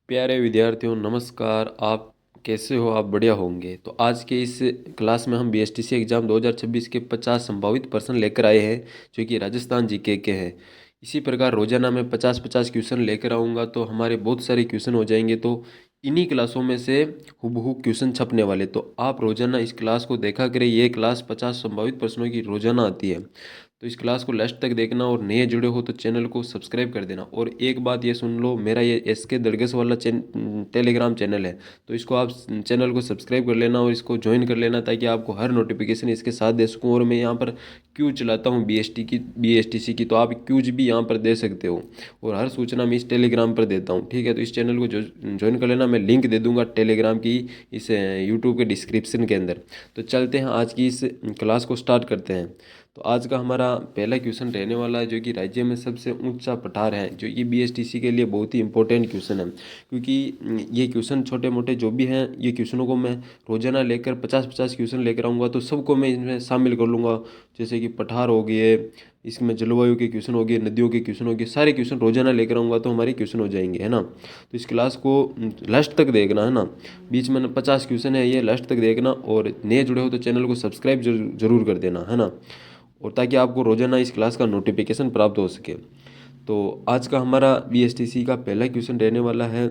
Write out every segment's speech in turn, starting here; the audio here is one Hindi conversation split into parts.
प्यारे विद्यार्थियों नमस्कार। आप कैसे हो? आप बढ़िया होंगे। तो आज के इस क्लास में हम बीएसटीसी एग्ज़ाम 2026 के 50 संभावित प्रश्न लेकर आए हैं, जो कि राजस्थान जीके के हैं। इसी प्रकार रोजाना मैं 50-50 क्वेश्चन लेकर आऊँगा, तो हमारे बहुत सारे क्वेश्चन हो जाएंगे। तो इन्हीं क्लासों में से हुबहू क्वेश्चन छपने वाले, तो आप रोजाना इस क्लास को देखा करें। ये क्लास 50 संभावित प्रश्नों की रोजाना आती है। तो इस क्लास को लास्ट तक देखना, और नए जुड़े हो तो चैनल को सब्सक्राइब कर देना। और एक बात ये सुन लो, मेरा ये एसके दरगस वाला टेलीग्राम चैनल है, तो इसको आप चैनल को सब्सक्राइब कर लेना और इसको ज्वाइन कर लेना, ताकि आपको हर नोटिफिकेशन इसके साथ दे सकूँ। और मैं यहाँ पर क्यूज चलाता हूँ बीएसटीसी की, तो आप क्यूज भी यहाँ पर दे सकते हो। और हर सूचना मैं इस टेलीग्राम पर देता हूँ, ठीक है। तो इस चैनल को ज्वाइन कर लेना। मैं लिंक दे दूँगा टेलीग्राम की इस यूट्यूब के डिस्क्रिप्शन के अंदर। तो चलते हैं, आज की इस क्लास को स्टार्ट करते हैं। तो आज का हमारा पहला क्वेश्चन रहने वाला है, जो कि राज्य में सबसे ऊंचा पठार है, जो कि बीएसटीसी के लिए बहुत ही इंपॉर्टेंट क्वेश्चन है। क्योंकि ये क्वेश्चन छोटे मोटे जो भी हैं, ये क्वेश्चनों को मैं रोजाना लेकर 50-50 क्वेश्चन लेकर आऊँगा, तो सबको मैं इसमें शामिल कर लूँगा। जैसे कि पठार हो गए, इसमें जलवायु के क्वेश्चन हो गए, नदियों के क्वेश्चन हो गए, सारे क्वेश्चन रोजाना लेकर आऊँगा, तो हमारे क्वेश्चन हो जाएंगे, है ना। तो इस क्लास को लास्ट तक देखना, है ना। बीच में 50 क्वेश्चन है, ये लास्ट तक देखना। और नए जुड़े हो तो चैनल को सब्सक्राइब जरूर कर देना, है ना। और ताकि आपको रोजाना इस क्लास का नोटिफिकेशन प्राप्त हो सके। तो आज का हमारा बीएसटीसी का पहला क्वेश्चन रहने वाला है,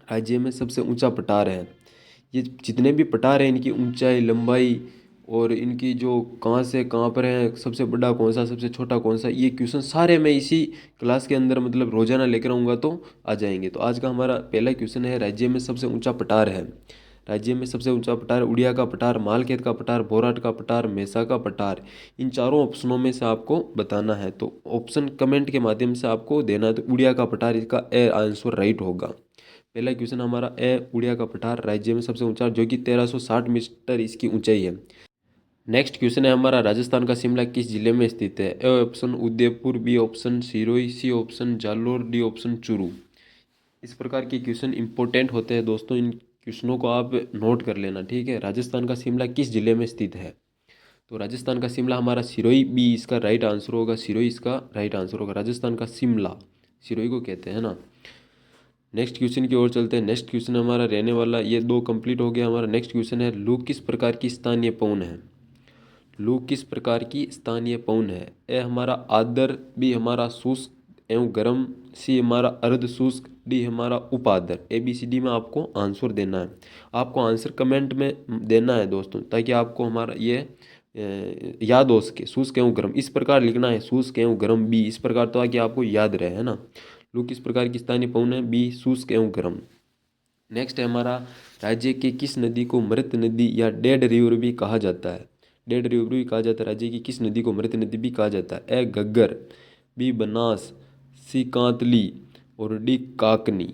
राज्य में सबसे ऊंचा पठार है। ये जितने भी पठार हैं, इनकी ऊंचाई, लंबाई और इनकी जो कहाँ से कहाँ पर है, सबसे बड़ा कौन सा, सबसे छोटा कौन सा, ये क्वेश्चन सारे मैं इसी क्लास के अंदर मतलब रोजाना लेकर आऊँगा, तो आ जाएंगे। तो आज का हमारा पहला क्वेश्चन है, राज्य में सबसे ऊंचा पठार है। राज्य में सबसे ऊंचा पठार उड़िया का पठार, मालखेत का पठार, बोराट का पठार, मेसा का पठार। इन चारों ऑप्शनों में से आपको बताना है। तो ऑप्शन कमेंट के माध्यम से आपको देना है। तो उड़िया का पठार इसका ए आंसर राइट होगा। पहला क्वेश्चन हमारा ए उड़िया का पठार राज्य में सबसे ऊंचा, जो कि 1360 मीटर इसकी ऊंचाई है। नेक्स्ट क्वेश्चन है हमारा, राजस्थान का शिमला किस जिले में स्थित है? A option Udaipur, B option Sirohi, C option Jalore, D option Churu. इस प्रकार के क्वेश्चन इंपॉर्टेंट होते हैं दोस्तों, इन क्वेश्चनों को आप नोट कर लेना, ठीक है। राजस्थान का शिमला किस जिले में स्थित है? तो राजस्थान का शिमला हमारा सिरोही, बी इसका राइट आंसर होगा। सिरोही इसका राइट आंसर होगा। राजस्थान का शिमला सिरोही को कहते हैं ना। नेक्स्ट क्वेश्चन की ओर चलते हैं। नेक्स्ट क्वेश्चन हमारा रहने वाला, ये दो कंप्लीट हो गया। हमारा नेक्स्ट क्वेश्चन है, लू किस प्रकार की स्थानीय पवन है? लू किस प्रकार की स्थानीय पवन है? ए हमारा आर्द्र, बी हमारा शुष्क एवं गर्म, सी हमारा अर्ध शुष्क, डी हमारा उपार्द्र। ए बी सी डी में आपको आंसर देना है। आपको आंसर कमेंट में देना है दोस्तों, ताकि आपको हमारा ये याद हो सके। शुष्क एवं गर्म इस प्रकार लिखना है, शुष्क एवं गर्म बी इस प्रकार, तो ताकि आपको याद रहे, है ना। लू किस प्रकार की स्थानीय पवन है? बी शुष्क एवं गर्म। नेक्स्ट है हमारा, राज्य की किस नदी को मृत नदी या डेड रिवर भी कहा जाता है? डेड रिवर भी कहा जाता है। राज्य की किस नदी को मृत नदी भी कहा जाता है? ए घग्गर, बी बनास, सी कांतली और डी काकनी।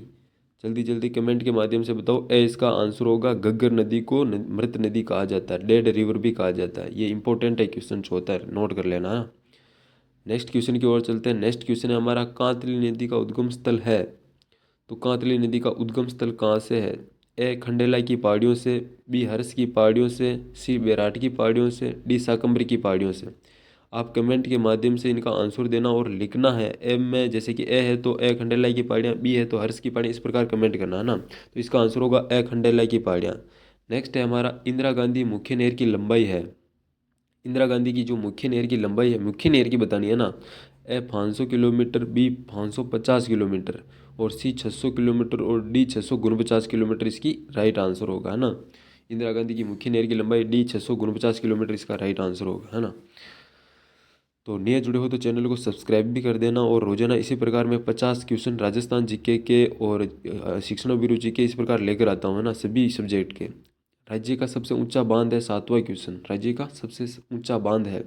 जल्दी जल्दी कमेंट के माध्यम से बताओ। ए इसका आंसर होगा, घग्गर नदी को मृत नदी कहा जाता है, डेड रिवर भी कहा जाता है। ये इंपॉर्टेंट है, क्वेश्चन होता है, नोट कर लेना। नेक्स्ट क्वेश्चन की ओर चलते हैं। नेक्स्ट क्वेश्चन है हमारा, कांतली नदी का उद्गम स्थल है। तो कांतली नदी का उद्गम स्थल कहाँ से है? ए खंडेला की पहाड़ियों से, बी हर्ष की पहाड़ियों से, सी बैराट की पहाड़ियों से, डी शाकंभरी की पहाड़ियों से। आप कमेंट के माध्यम से इनका आंसर देना और लिखना है। ए में जैसे कि ए है तो ए खंडेला की पहाड़ियाँ, बी है तो हर्ष की पहाड़ियाँ, इस प्रकार कमेंट करना, है ना। तो इसका आंसर होगा ए खंडेला की पहाड़ियाँ। नेक्स्ट है हमारा, इंदिरा गांधी मुख्य नहर की लंबाई है। इंदिरा गांधी की जो मुख्य नहर की लंबाई है, मुख्य नहर की बतानी है ना। ए 500 किलोमीटर, बी 550 किलोमीटर और सी 600 किलोमीटर और डी 649 किलोमीटर इसकी राइट आंसर होगा, है ना। इंदिरा गांधी की मुख्य नहर की लंबाई डी 649 किलोमीटर इसका राइट आंसर होगा, है ना। तो नए जुड़े हो तो चैनल को सब्सक्राइब भी कर देना। और रोजाना इसी प्रकार मैं 50 क्वेश्चन राजस्थान जीके के और शिक्षण अभिरुचि के इस प्रकार लेकर आता हूँ, है ना, सभी सब्जेक्ट के। राज्य का सबसे ऊंचा बांध है, सातवां क्वेश्चन, राज्य का सबसे ऊंचा बांध है।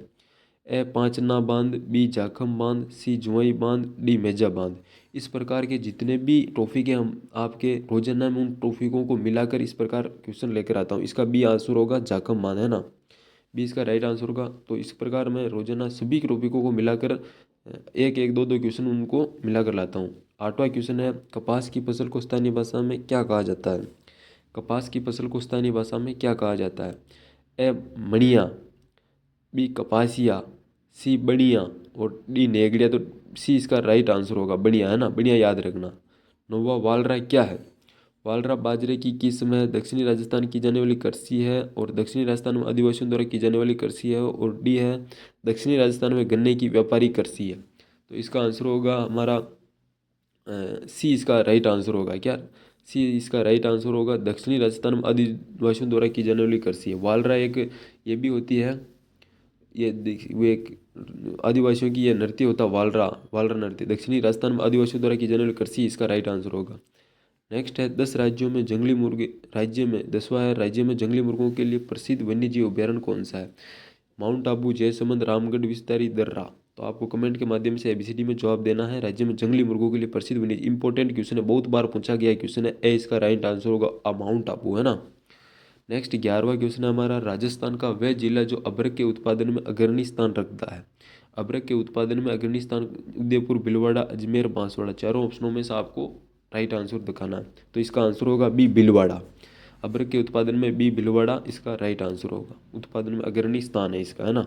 ए पांचना बांध, बी जाखम बांध, सी जुआई बांध, डी मेजा बांध। इस प्रकार के जितने भी टॉपिक है, हम आपके रोजाना में उन टॉपिकों को मिलाकर इस प्रकार क्वेश्चन लेकर आता हूँ। इसका बी आंसर होगा जाखम बांध, है ना। बी इसका राइट आंसर होगा। तो इस प्रकार मैं रोजाना सभी टॉपिकों को मिलाकर एक एक दो दो क्वेश्चन उनको मिलाकर लाता हूँ। आठवां क्वेश्चन है, कपास की फसल को स्थानीय भाषा में क्या कहा जाता है? कपास की फसल को स्थानीय भाषा में क्या कहा जाता है? ए मणिया, बी कपासिया, सी बढ़िया और डी नेगड़िया। तो सी इसका राइट आंसर होगा, बढ़िया, है ना। बढ़िया याद रखना। नौवा वालरा क्या है? वालरा बाजरे की किस्म है। दक्षिणी राजस्थान की जाने वाली कृषि है और दक्षिणी राजस्थान में आदिवासियों द्वारा की जाने वाली कृषि है। और डी है दक्षिणी राजस्थान में गन्ने की व्यापारी कृषि है। तो इसका आंसर होगा हमारा सी, इसका राइट आंसर होगा क्या? सी इसका राइट आंसर होगा। दक्षिणी राजस्थान में आदिवासियों द्वारा की जाने वाली कृषि है। वालरा एक ये भी होती है, ये वो एक आदिवासियों की ये नृत्य होता है वालरा, वालरा नृत्य। दक्षिणी राजस्थान में आदिवासियों द्वारा की जाने वाली कृषि, इसका राइट आंसर होगा। नेक्स्ट है 10 राज्यों में जंगली मुर्गे, राज्य में 10वां है राज्य में जंगली मुर्गों के लिए प्रसिद्ध वन्यजीव अभ्यारण्य कौन सा है? माउंट आबू, जयसमंद, रामगढ़, विस्तारी, दर्रा। तो आपको कमेंट के माध्यम से एबीसीडी में जवाब देना है। राज्य में जंगली मुर्गों के लिए प्रसिद्ध वन्य, इंपॉर्टेंट क्वेश्चन है, बहुत बार पूछा गया क्वेश्चन है। ए इसका राइट आंसर होगा माउंट आबू, है ना। नेक्स्ट 11वां क्वेश्चन है हमारा, राजस्थान का वह जिला जो अदरक के उत्पादन में अग्रणी स्थान रखता है। अदरक के उत्पादन में अग्रणी स्थान उदयपुर, भीलवाड़ा, अजमेर, बांसवाड़ा। चारों ऑप्शनों में से आपको राइट आंसर दिखाना है। तो इसका आंसर होगा बी, भीलवाड़ा। अदरक के उत्पादन में बी, भीलवाड़ा इसका राइट आंसर होगा। उत्पादन में अग्रणी स्थान है इसका, है ना।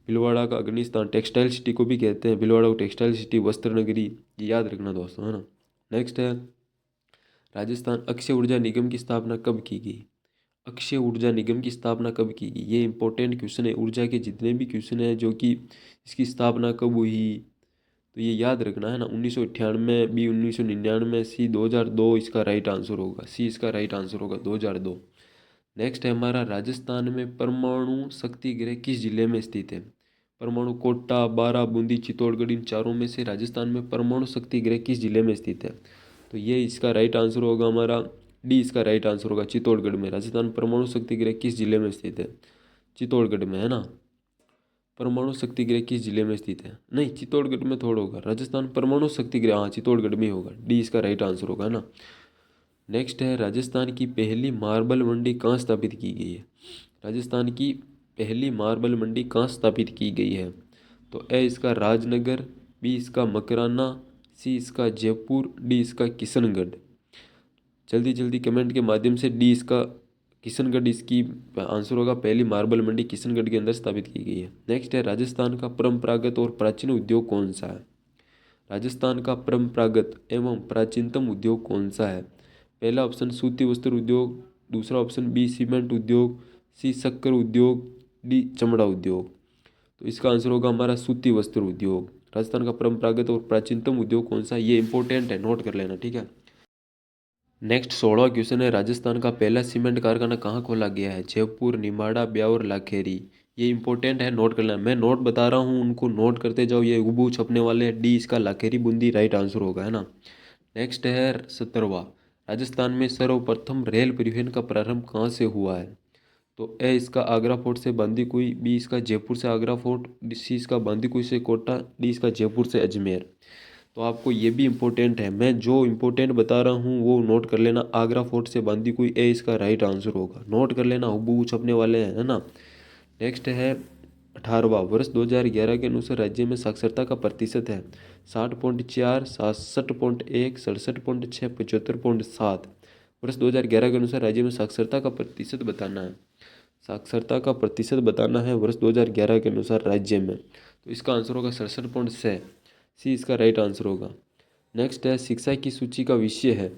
भीलवाड़ा का अग्रणी स्थान, टेक्सटाइल सिटी को भी कहते हैं, भीलवाड़ा को टेक्सटाइल सिटी, वस्त्र नगरी, ये याद रखना दोस्तों, है ना। नेक्स्ट है राजस्थान अक्षय ऊर्जा निगम की स्थापना कब की गई? अक्षय ऊर्जा निगम की स्थापना कब की गई? ये इंपॉर्टेंट क्वेश्चन है। ऊर्जा के जितने भी क्वेश्चन हैं जो कि इसकी स्थापना कब हुई, तो ये याद रखना है ना। 1998, बी 1999, सी 2002 इसका राइट आंसर होगा। सी इसका राइट आंसर होगा 2002। नेक्स्ट है हमारा, राजस्थान में परमाणु शक्ति गृह किस जिले में स्थित है? परमाणु कोटा, बारा, बूंदी, चित्तौड़गढ़, इन चारों में से राजस्थान में परमाणु शक्ति गृह किस जिले में स्थित है? तो ये इसका राइट आंसर होगा हमारा डी, इसका राइट आंसर होगा चित्तौड़गढ़ में। राजस्थान परमाणु शक्ति गृह किस जिले में स्थित है? चित्तौड़गढ़ में, है ना। परमाणु शक्ति गृह किस जिले में स्थित है? नहीं, चित्तौड़गढ़ में थोड़ा होगा। राजस्थान परमाणु शक्ति गृह, हाँ चित्तौड़गढ़ में होगा। डी इसका राइट आंसर होगा ना। नेक्स्ट है राजस्थान की पहली मार्बल मंडी कहाँ स्थापित की गई है? राजस्थान की पहली मार्बल मंडी कहाँ स्थापित की गई है? तो ए इसका राजनगर, बी इसका मकराना, सी इसका जयपुर, डी इसका किशनगढ़। जल्दी जल्दी कमेंट के माध्यम से डी इसका किशनगढ़ इसकी आंसर होगा। पहली मार्बल मंडी किशनगढ़ के अंदर स्थापित की गई है। नेक्स्ट है राजस्थान का परंपरागत और प्राचीन उद्योग कौन सा है? राजस्थान का परंपरागत एवं प्राचीनतम उद्योग कौन सा है? पहला ऑप्शन सूती वस्त्र उद्योग, दूसरा ऑप्शन बी सीमेंट उद्योग, सी शक्कर उद्योग, डी चमड़ा उद्योग। तो इसका आंसर होगा हमारा सूती वस्त्र उद्योग। राजस्थान का परंपरागत और प्राचीनतम उद्योग कौन सा है? ये इंपॉर्टेंट है, नोट कर लेना, ठीक है। नेक्स्ट 16वां क्वेश्चन है, राजस्थान का पहला सीमेंट कारखाना कहाँ खोला गया है? जयपुर, निमाड़ा, ब्यावर, लाखेरी। ये इंपॉर्टेंट है, नोट कर लेना। मैं नोट बता रहा हूँ, उनको नोट करते जाओ, ये हुबहू छपने वाले हैं। डी इसका लाखेरी बूंदी राइट आंसर होगा, है ना। नेक्स्ट है 17वां, राजस्थान में सर्वप्रथम रेल परिवहन का प्रारंभ कहाँ से हुआ है? तो ए इसका आगरा फोर्ट से बांदीकुई, बी इसका जयपुर से आगरा फोर्ट, सी इसका बांदीकुई से कोटा, डी इसका जयपुर से अजमेर। तो आपको ये भी इम्पोर्टेंट है, मैं जो इम्पोर्टेंट बता रहा हूँ वो नोट कर लेना। आगरा फोर्ट से बांदीकुई, ए इसका राइट आंसर होगा। नोट कर लेना, हुबहू छपने वाले हैं, है ना। नेक्स्ट है 18वां, वर्ष 2011 के अनुसार राज्य में साक्षरता का प्रतिशत है 60.4, 67.1, 67.6, 75.7। वर्ष 2011 के अनुसार राज्य में साक्षरता का प्रतिशत बताना है। साक्षरता का प्रतिशत बताना है वर्ष 2011 के अनुसार राज्य में। तो इसका आंसर होगा 67.6, सी इसका राइट आंसर होगा। नेक्स्ट है शिक्षा की सूची का विषय है।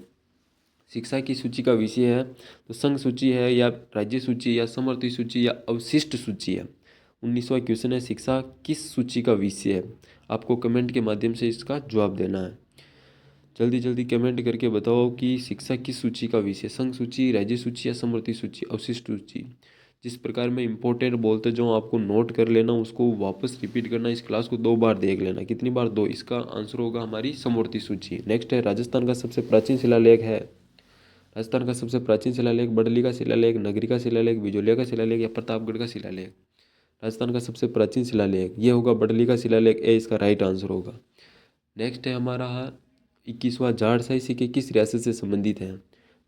शिक्षा की सूची का विषय है तो संघ सूची है या राज्य सूची या समवर्ती सूची या अवशिष्ट सूची है। 19वां क्वेश्चन है, शिक्षा किस सूची का विषय है? आपको कमेंट के माध्यम से इसका जवाब देना है। जल्दी जल्दी कमेंट करके बताओ कि शिक्षा किस सूची का विषय, संघ सूची, राज्य सूची या समवर्ती सूची, अवशिष्ट सूची। जिस प्रकार मैं इंपॉर्टेंट बोलते जाऊँ आपको नोट कर लेना, उसको वापस रिपीट करना। इस क्लास को 2 बार देख लेना। कितनी बार? 2। इसका आंसर होगा हमारी समवर्ती सूची। नेक्स्ट है राजस्थान का सबसे प्राचीन शिलालेख है। राजस्थान का सबसे प्राचीन शिलालेख बडली का शिलालेख, नगरी का शिलालेख, बिजोलिया का शिलालेख या प्रतापगढ़ का शिलालेख। राजस्थान का सबसे प्राचीन शिलालेख ये होगा बडली का शिलालेख, ए इसका राइट आंसर होगा। नेक्स्ट है हमारा 21वां, जाड़साई सिक्के किस रियासत से संबंधित हैं?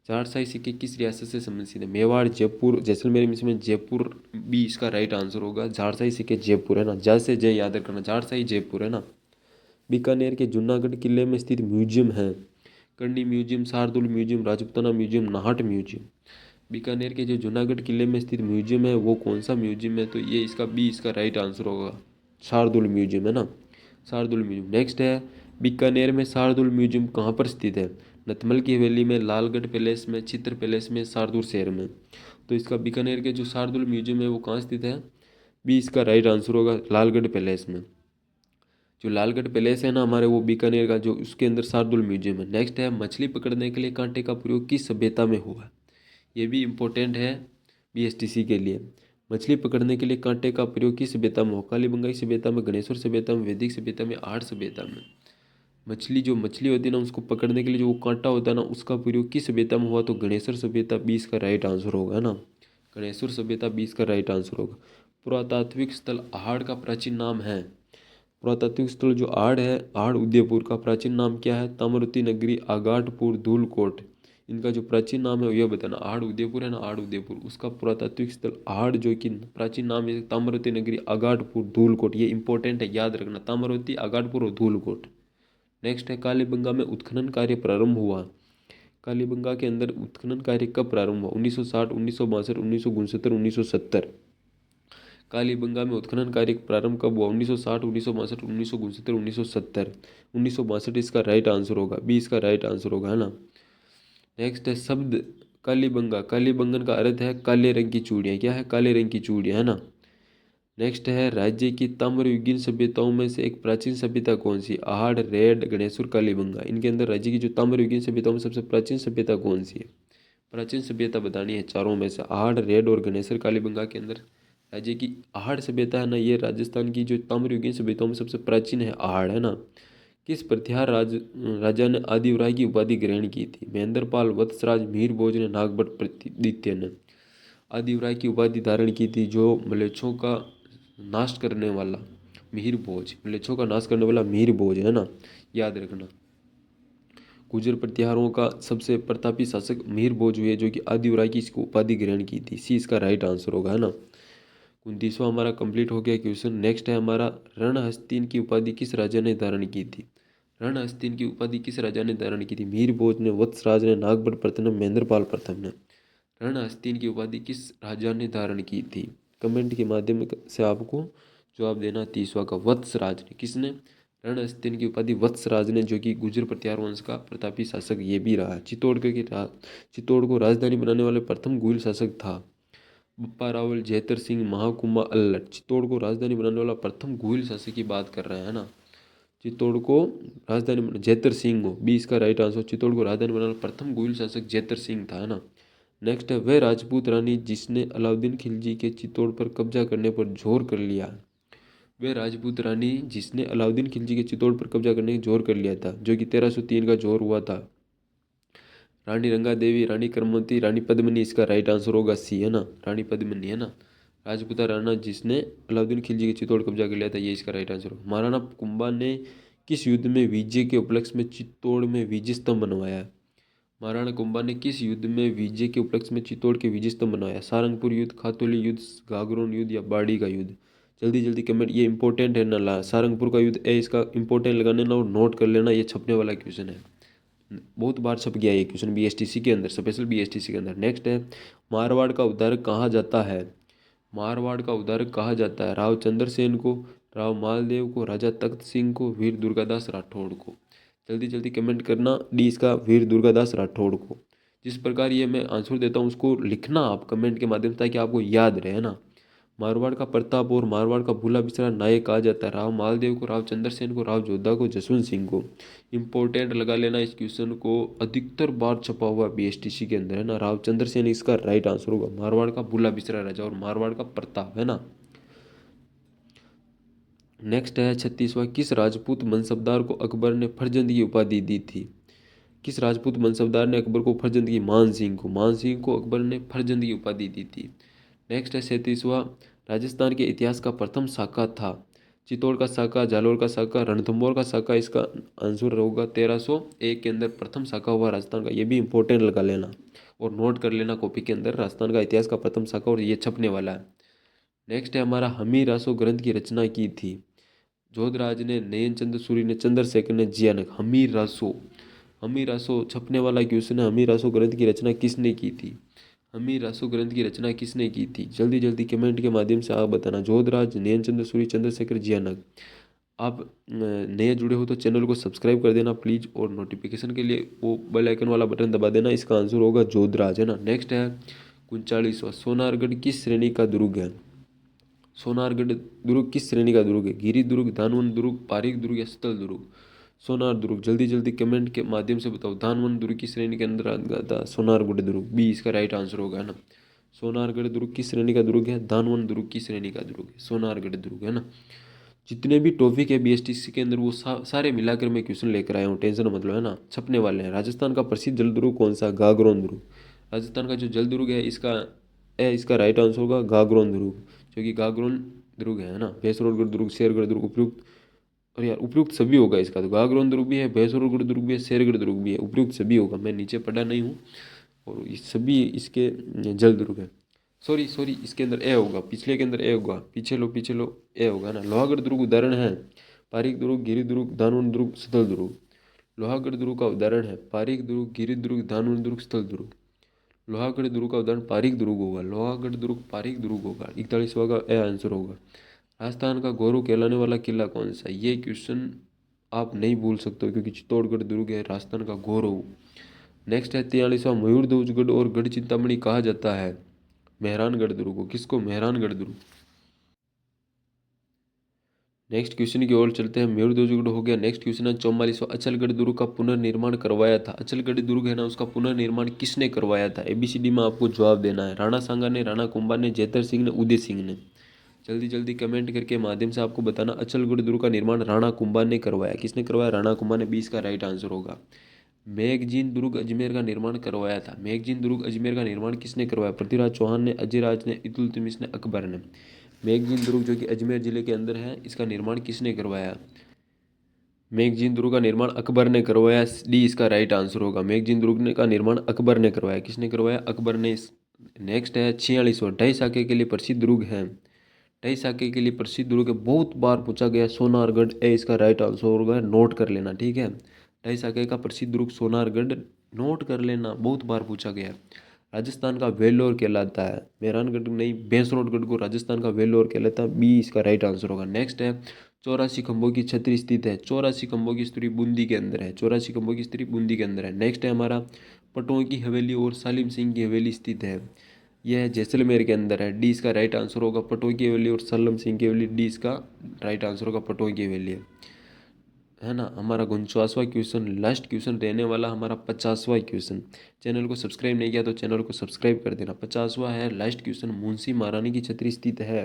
जाड़साई सिक्के किस रियासत से संबंधित है? मेवाड़, जयपुर, जैसलमेर में इसमें जयपुर भी इसका राइट आंसर होगा। जाड़साई सिक्के जयपुर, है ना। जा से जय याद करना, जाड़साई जयपुर, है ना। बीकानेर के जूनागढ़ किले में स्थित म्यूजियम है। Karni museum, Shardul museum, Rajputana museum, Nahata museum. Bikaner के जो जूनागढ़ किले में स्थित म्यूजियम है वो कौन सा म्यूजियम है? तो ये इसका बी इसका राइट आंसर होगा, शार्दुल म्यूजियम, है ना। शार्दुल म्यूजियम। नेक्स्ट है बीकानेर में शार्दुल म्यूजियम कहाँ पर स्थित है? नथमल की हवेली में, लालगढ़ पैलेस में, चित्र पैलेस में, शार्दुल शहर में। तो इसका बीकानेर के जो शार्दुल म्यूजियम है वो कहाँ स्थित है? बी इसका राइट आंसर होगा, लालगढ़ पैलेस में। जो लालगढ़ पैलेस है ना हमारे, वो बीकानेर का, जो उसके अंदर शार्दुल म्यूजियम है। नेक्स्ट है, मछली पकड़ने के लिए कांटे का प्रयोग किस सभ्यता में हुआ? ये भी इम्पोर्टेंट है बीएसटीसी के लिए। मछली पकड़ने के लिए कांटे का प्रयोग किस सभ्यता में हो? कालीबंगाई सभ्यता में, गणेश्वर सभ्यता में, वैदिक सभ्यता में, आर्य सभ्यता में। जो मछली होती है ना, उसको पकड़ने के लिए जो वो कांटा होता है ना, उसका प्रयोग किस सभ्यता में हुआ? तो गणेश्वर सभ्यता 20 का राइट आंसर होगा ना। गणेश्वर सभ्यता 20 का राइट आंसर होगा। पुरातात्विक स्थल आहड़ का प्राचीन नाम है। पुरातात्विक स्थल जो आहड़ है, आहड़ उदयपुर का प्राचीन नाम क्या है? ताम्रवती नगरी, आगाटपुर, धूलकोट। इनका जो प्राचीन नाम है यह बताना। आहड़ उदयपुर है ना, आहड़ उदयपुर, उसका पुरातात्विक स्थल आहड़ जो कि प्राचीन नाम है ताम्रवती नगरी, आगाटपुर, धूलकोट। ये इंपॉर्टेंट है, याद रखना, ताम्रवती, आगाटपुर और धूलकोट। नेक्स्ट है, कालीबंगा में उत्खनन कार्य प्रारंभ हुआ। कालीबंगा के अंदर उत्खनन कार्य कब प्रारंभ हुआ? 1960, 1962, 1969, 1970। कालीबंगा में उत्खनन कार्य प्रारंभ कब हुआ? 1960, 1962, 1969, 1970। 1962 इसका राइट आंसर होगा, बी इसका राइट आंसर होगा, है ना। नेक्स्ट है, शब्द कालीबंगा, कालीबंगन का अर्थ है काले रंग की चूड़ियाँ। क्या है? काले रंग की चूड़ियाँ, है ना। नेक्स्ट है, राज्य की ताम्रयुगीन सभ्यताओं में से एक प्राचीन सभ्यता कौन सी? आहड़, रेड, गणेशपुर, कालीबंगा। इनके अंदर राज्य की जो ताम्रयुगीन सभ्यताओं में सबसे प्राचीन सभ्यता कौन सी है? प्राचीन सभ्यता बतानी है चारों में से। आहड़, रेड और गणेशपुर, कालीबंगा के अंदर राज्य की आहड़ सभ्यता है ना, ये राजस्थान की जो ताम्रयुगीन सभ्यताओं में सबसे प्राचीन है, आहड़, है ना। किस प्रतिहार राजा ने आदिवराय की उपाधि ग्रहण की थी? महेंद्रपाल, वत्सराज, मीर भोज ने, नागभट्ट प्रदित्य ने। आदिवराय की उपाधि धारण की थी जो म्लेच्छों का नाश करने वाला मिहिर भोज, म्लेच्छों का नाश करने वाला मिहिर भोज, है ना, याद रखना। गुर्जर प्रतिहारों का सबसे प्रतापी शासक मिहिर भोज हुए, जो कि आदिवराय की इसको उपाधि ग्रहण की थी। सी इसका राइट आंसर होगा, है ना। 29वां हमारा कंप्लीट हो गया क्वेश्चन। नेक्स्ट है हमारा, रणहस्तीन की उपाधि किस राजा ने धारण की थी? रणहस्तीन की उपाधि किस राजा ने धारण की थी? मिहिर भोज ने, वत्सराज ने, नागभट्ट प्रथम, महेंद्रपाल प्रथम ने। रणहस्तीन की उपाधि किस राजा ने धारण की थी? कमेंट के माध्यम से आपको जवाब देना। 30वां का, वत्सराज ने। किसने? रणहस्तीन की उपाधि वत्सराज ने, जो कि गुर्जर प्रतिहार वंश का प्रतापी शासक ये भी रहा। चित्तौड़ को राजधानी बनाने वाले प्रथम गुहिल शासक था बप्पा रावल, जयतर सिंह, महाकुमा अल्लट। चित्तौड़ को राजधानी बनाने वाला प्रथम गुहिल शासक की बात कर रहे हैं, है ना। चित्तौड़ को राजधानी जयतर सिंह हो, बी इसका राइट आंसर। चित्तौड़ को राजधानी बनाने वाला प्रथम गुहिल शासक जयतर सिंह था, है ना। नेक्स्ट है, वह राजपूत रानी जिसने अलाउद्दीन खिलजी के चित्तौड़ पर कब्जा करने पर जोर कर लिया। वह राजपूत रानी जिसने अलाउद्दीन खिलजी के चित्तौड़ पर कब्जा करने की जोर कर लिया था, जो कि 1303 का जोर हुआ था। रानी रंगा देवी, रानी करमवती, रानी पद्मिनी, इसका राइट आंसर होगा सी, है ना, रानी पद्मिनी, है ना। राजपूता राणा जिसने अलाउद्दीन खिलजी के चित्तौड़ कब्जा कर लिया था, ये इसका राइट आंसर होगा। महाराणा कुंभा ने किस युद्ध में विजय के उपलक्ष्य में चित्तौड़ में विजय स्तंभ बनवाया? महाराणा कुंभा ने किस युद्ध में विजय के उपलक्ष्य में चित्तौड़ के विजय स्तंभ बनवाया? सारंगपुर युद्ध, खातौली युद्ध, गागरोन युद्ध या बाड़ी का युद्ध? जल्दी जल्दी कमेंट, ये इंपॉर्टेंट है ना। सारंगपुर का युद्ध है, इसका इंपॉर्टेंट लगाने ना और नोट कर लेना, ये छपने वाला क्वेश्चन है, बहुत बार छप गया ये क्वेश्चन बीएसटीसी के अंदर, स्पेशल बीएसटीसी के अंदर। नेक्स्ट है, मारवाड़ का उद्धारक कहा जाता है? मारवाड़ का उद्धारक कहा जाता है राव चंद्रसेन को, राव मालदेव को, राजा तख्त सिंह को, वीर दुर्गादास राठौड़ को? जल्दी जल्दी कमेंट करना, डी इसका वीर दुर्गादास राठौड़ को। जिस प्रकार ये मैं आंसर देता हूँ उसको लिखना आप कमेंट के माध्यम से, ताकि आपको याद रहे ना। मारवाड़ का प्रताप और मारवाड़ का भूला बिसरा नायक कहा जाता है राव मालदेव को, राव चंद्रसेन को, राव जोधा को, जसवंत सिंह को? इंपॉर्टेंट लगा लेना इस क्वेश्चन को, अधिकतर बार छपा हुआ बीएसटीसी के अंदर, है ना। राव चंद्रसेन इसका राइट आंसर होगा। मारवाड़ का भूला बिसरा राजा और मारवाड़ का प्रताप, है ना। नेक्स्ट है 36वां, किस राजपूत मनसबदार को अकबर ने फरजंद की उपाधि दी थी? किस राजपूत मनसबदार ने अकबर को फरजंद की? मान सिंह को। मान सिंह को अकबर ने फरजंद की उपाधि दी थी। नेक्स्ट है 37वां, राजस्थान के इतिहास का प्रथम शाखा था? चित्तौड़ का शाखा, जालोर का शाखा, रणथंभौर का शाखा? इसका आंसर होगा 1301 के अंदर प्रथम शाखा हुआ राजस्थान का। ये भी इंपॉर्टेंट लगा लेना और नोट कर लेना कॉपी के अंदर, राजस्थान का इतिहास का प्रथम शाखा, और ये छपने वाला है। नेक्स्ट है हमारा, हमी रासो ग्रंथ की रचना की थी? जोधराज ने, नयनचंद सूरी ने, चंद्रशेखर ने, जियानक? हमीर रासो, हमीर रासो छपने वाला क्वेश्चन है। हमीर रासो ग्रंथ की रचना किसने की थी? हमीर रासो ग्रंथ की रचना किसने की थी? जल्दी जल्दी कमेंट के माध्यम से आप बताना। जोधराज, नयनचंद सूरी, चंद्रशेखर, जियानक? आप नए जुड़े हो तो चैनल को सब्सक्राइब कर देना प्लीज़, और नोटिफिकेशन के लिए वो बेल आइकन वाला बटन दबा देना। इसका आंसर होगा जोधराज, है ना। नेक्स्ट है 39वां, सोनारगढ़ किस श्रेणी का दुर्ग है। सोनारगढ़ दुर्ग किस श्रेणी का दुर्ग है। गिरि दुर्ग, धानवन दुर्ग, पारीक दुर्ग या स्थल दुर्ग। सोनार दुर्ग, जल्दी जल्दी कमेंट के माध्यम से बताओ, धानवन दुर्ग की श्रेणी के अंदर आता था सोनारगढ़ दुर्ग, बी इसका राइट आंसर होगा, है ना। सोनारगढ़ दुर्ग किस श्रेणी का दुर्ग है। धानवन दुर्ग की श्रेणी का दुर्ग है सोनारगढ़ दुर्ग, है ना। जितने भी टॉपिक है बीएसटीसी के अंदर वो सारे मिलाकर मैं क्वेश्चन लेकर आया हूँ, टेंशन मतलब, है ना, छपने वाले हैं। राजस्थान का प्रसिद्ध जल दुर्ग कौन सा। गागरोन दुर्ग। राजस्थान का जो जल दुर्ग है इसका राइट आंसर होगा गागरोन दुर्ग, जो कि गागरोन दुर्ग है ना। भैंसरोडगढ़ दुर्ग, शेरगढ़ दुर्ग, उपयुक्त। और यार उपयुक्त सभी होगा इसका, तो गागरोन दुर्ग भी है, भैंसरोडगढ़ दुर्ग भी है, शेरगढ़ दुर्ग भी है, उपयुक्त सभी होगा। मैं नीचे पढ़ा नहीं हूँ, और ये सभी इसके जल दुर्ग है। सॉरी सॉरी, इसके अंदर ए होगा, पिछले के अंदर ए होगा, पीछे लो ए होगा ना। लोहागढ़ दुर्ग उदाहरण है पारीक दुर्ग, गिरि दुर्ग, धानवन दुर्ग, स्थल दुर्ग। लोहागढ़ दुर्ग का उदाहरण है पारीक दुर्ग, गिरि दुर्ग, धानवन दुर्ग, स्थल दुर्ग। लोहागढ़ दुर्ग का उदाहरण पारीक दुर्ग होगा, लोहागढ़ दुर्ग पारीक दुर्ग होगा। 41वां का ए आंसर होगा। राजस्थान का गौरव कहलाने वाला किला कौन सा है। ये क्वेश्चन आप नहीं भूल सकते हो, क्योंकि चित्तौड़गढ़ दुर्ग है राजस्थान का गौरव। नेक्स्ट है 43वां, मयूरध्वजगढ़ और गढ़ चिंतामणि कहा जाता है मेहरानगढ़ दुर्ग को। किसको। मेहरानगढ़ दुर्ग। नेक्स्ट क्वेश्चन की ओर चलते हैं। मयूरध्वजगढ़ हो गया। नेक्स्ट क्वेश्चन है 44वां, अचलगढ़ दुर्ग का पुनर्निर्माण करवाया था। अचलगढ़ दुर्ग है ना, उसका पुनर्निर्माण किसने करवाया था। एबीसीडी में आपको जवाब देना है। राणा सांगा ने, राणा कुंभा ने, जैतर सिंह ने, उदय सिंह ने। जल्दी जल्दी कमेंट करके माध्यम से आपको बताना। अचलगढ़ दुर्ग का निर्माण राणा कुंभा ने करवाया। किसने करवाया। राणा कुंभा ने, 20 का राइट आंसर होगा। मेघजीन दुर्ग अजमेर का निर्माण करवाया था। मेघजीन दुर्ग अजमेर का निर्माण किसने करवाया। पृथ्वीराज चौहान ने, अजय राज ने, इल्तुतमिश ने, अकबर ने। मेघजीन दुर्ग जो कि अजमेर जिले के अंदर है, इसका निर्माण किसने करवाया। मेघजीन दुर्ग का निर्माण अकबर ने करवाया, डी इसका राइट आंसर होगा। मेघजीन दुर्ग का निर्माण अकबर ने करवाया। किसने करवाया। अकबर ने। नेक्स्ट है 46वां, ढाई साके के लिए प्रसिद्ध दुर्ग है। ढाई साके के लिए प्रसिद्ध दुर्ग है, बहुत बार पूछा गया, सोनारगढ़ ए इसका राइट आंसर होगा। नोट कर लेना, ठीक है। ढाई साके का प्रसिद्ध दुर्ग सोनारगढ़, नोट कर लेना, बहुत बार पूछा गया। राजस्थान का वेल्लोर कहलाता है। मेहरानगढ़ नहीं, भैंसरोडगढ़ को राजस्थान का वेल्लोर कहलाता है, बी इसका राइट आंसर होगा। नेक्स्ट है 84 खंभों की छतरी स्थित है। 84 खंभों की छतरी बूंदी के अंदर है। 84 खंभों की छतरी बूंदी के अंदर है। नेक्स्ट है हमारा पटों की हवेली और सालिम सिंह की हवेली स्थित है। यह जैसलमेर के अंदर है, डी इसका राइट आंसर होगा। पटों की हवेली और सालम सिंह की हवेली, डी इसका राइट आंसर होगा। पटों की हवेली है ना। हमारा 49वां क्वेश्चन, लास्ट क्वेश्चन रहने वाला हमारा 50वां क्वेश्चन। चैनल को सब्सक्राइब नहीं किया तो चैनल को सब्सक्राइब कर देना। 50वां है लास्ट क्वेश्चन, मुंशी महारानी की छतरी स्थित है।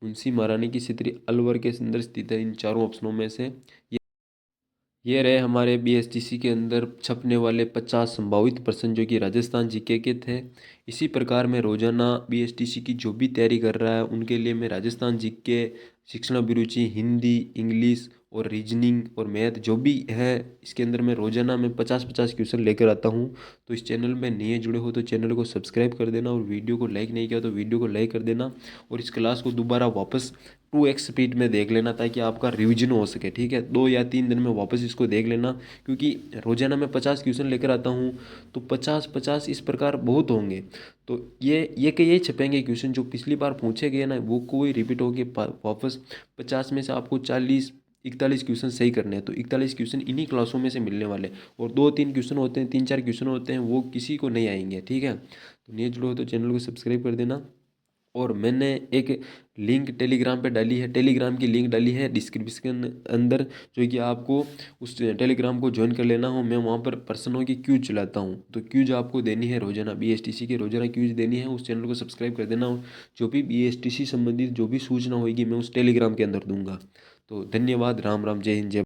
मुंशी महारानी की छतरी अलवर के अंदर स्थित है। इन चारों ऑप्शनों में से ये रहे हमारे बीएसटीसी के अंदर छपने वाले 50 संभावित प्रश्न, जो कि राजस्थान जीके के थे। इसी प्रकार मैं रोजाना बीएसटीसी की जो भी तैयारी कर रहा है उनके लिए मैं राजस्थान जीके, शिक्षण अभिरुचि, हिंदी, इंग्लिश और रीजनिंग और मैथ जो भी है, इसके अंदर मैं रोजाना में 50-50 क्वेश्चन लेकर आता हूँ। तो इस चैनल में नए जुड़े हो तो चैनल को सब्सक्राइब कर देना, और वीडियो को लाइक नहीं किया तो वीडियो को लाइक कर देना, और इस क्लास को दोबारा वापस 2x स्पीड में देख लेना, ताकि आपका रिवीजन हो सके, ठीक है। 2 या 3 दिन में वापस इसको देख लेना, क्योंकि रोजाना मैं 50 क्वेश्चन लेकर आता हूँ, तो 50-50 इस प्रकार बहुत होंगे। तो ये छपेंगे क्वेश्चन जो पिछली बार पूछे गए ना, वो कोई रिपीट होके वापस 50 में से आपको 40-41 क्वेश्चन सही करने हैं। तो 41 क्वेश्चन इन्हीं क्लासों में से मिलने वाले, और 2-3 क्वेश्चन होते हैं, 3-4 क्वेश्चन होते हैं, वो किसी को नहीं आएंगे, ठीक है। तो नए जुड़ो हो तो चैनल को सब्सक्राइब कर देना। और मैंने एक लिंक टेलीग्राम पे डाली है, टेलीग्राम की लिंक डाली है डिस्क्रिप्शन अंदर, जो कि आपको उस टेलीग्राम को ज्वाइन कर लेना हो। मैं वहाँ पर पर्सनों की क्यूज चलाता हूँ, तो क्यूज आपको देनी है रोजाना, बीएसटीसी के रोजाना क्यूज देनी है। उस चैनल को सब्सक्राइब कर देना। जो भी बीएसटीसी संबंधित जो भी सूचना होगी मैं उस टेलीग्राम के अंदर दूंगा। तो धन्यवाद, राम राम, जय हिंद, जय